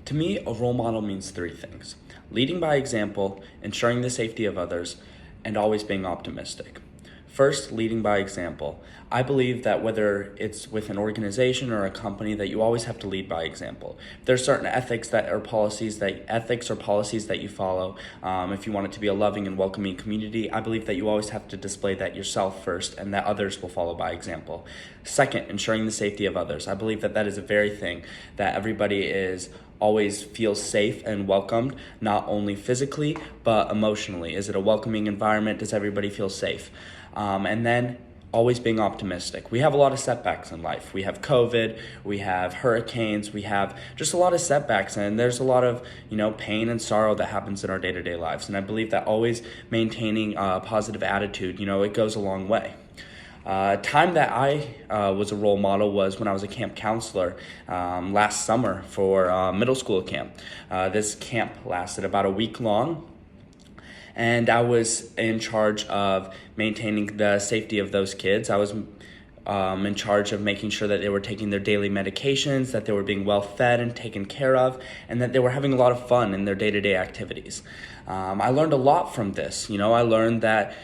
To me, a role model means three things: leading by example, ensuring the safety of others, and always being optimistic. First, leading by example. I believe that whether it's with an organization or a company, that you always have to lead by example. There's certain ethics or policies that you follow. If you want it to be a loving and welcoming community, I believe that you always have to display that yourself first, and that others will follow by example. Second, ensuring the safety of others. I believe that that is a very thing that everybody is always feels safe and welcomed, not only physically, but emotionally. Is it a welcoming environment? Does everybody feel safe? And then always being optimistic. We have a lot of setbacks in life. We have COVID, we have hurricanes, we have just a lot of setbacks, and there's a lot of, pain and sorrow that happens in our day-to-day lives. And I believe that always maintaining a positive attitude, it goes a long way. Time that I was a role model was when I was a camp counselor last summer for middle school camp. This camp lasted about a week long, and I was in charge of maintaining the safety of those kids. I was in charge of making sure that they were taking their daily medications, that they were being well fed and taken care of, and that they were having a lot of fun in their day-to-day activities. I learned a lot from this. I learned that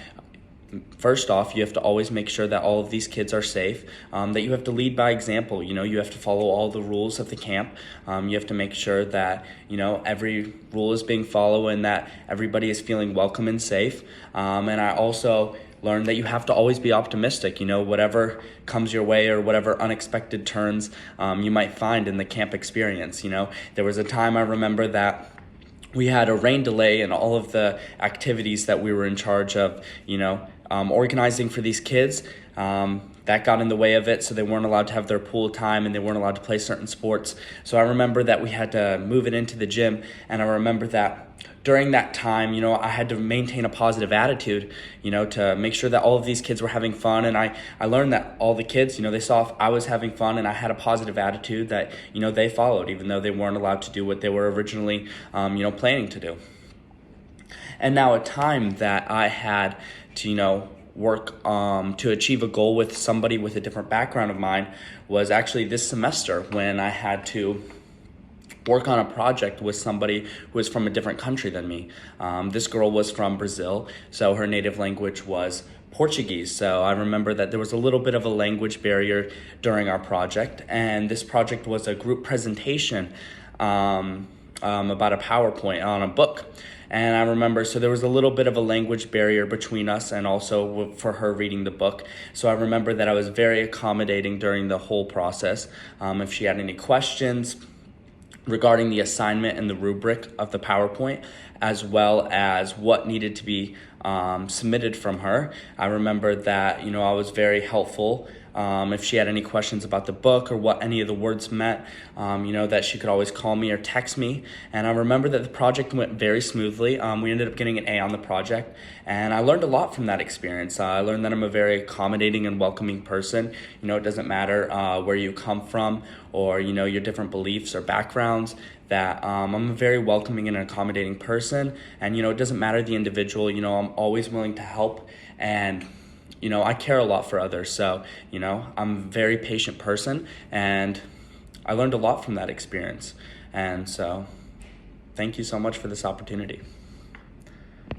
first off, you have to always make sure that all of these kids are safe, that you have to lead by example. You have to follow all the rules of the camp. You have to make sure that, every rule is being followed and that everybody is feeling welcome and safe. And I also learned that you have to always be optimistic, whatever comes your way or whatever unexpected turns you might find in the camp experience. There was a time I remember that we had a rain delay in all of the activities that we were in charge of, organizing for these kids. That got in the way of it, so they weren't allowed to have their pool time and they weren't allowed to play certain sports. So I remember that we had to move it into the gym, and I remember that during that time, I had to maintain a positive attitude, to make sure that all of these kids were having fun. And I learned that all the kids, they saw I was having fun and I had a positive attitude that, they followed, even though they weren't allowed to do what they were originally, planning to do. And now a time that I had to, work to achieve a goal with somebody with a different background of mine was actually this semester, when I had to work on a project with somebody who was from a different country than me. This girl was from Brazil, so her native language was Portuguese. So I remember that there was a little bit of a language barrier during our project, and this project was a group presentation about a PowerPoint on a book. And I remember, so there was a little bit of a language barrier between us and also for her reading the book. So I remember that I was very accommodating during the whole process. If she had any questions regarding the assignment and the rubric of the PowerPoint, as well as what needed to be submitted from her, I remember that, I was very helpful. If she had any questions about the book or what any of the words meant, that she could always call me or text me. And I remember that the project went very smoothly. We ended up getting an A on the project, and I learned a lot from that experience. I learned that I'm a very accommodating and welcoming person. It doesn't matter where you come from or, your different beliefs or backgrounds, that I'm a very welcoming and accommodating person. And, it doesn't matter the individual, I'm always willing to help, and I care a lot for others. So, I'm a very patient person, and I learned a lot from that experience. And so thank you so much for this opportunity.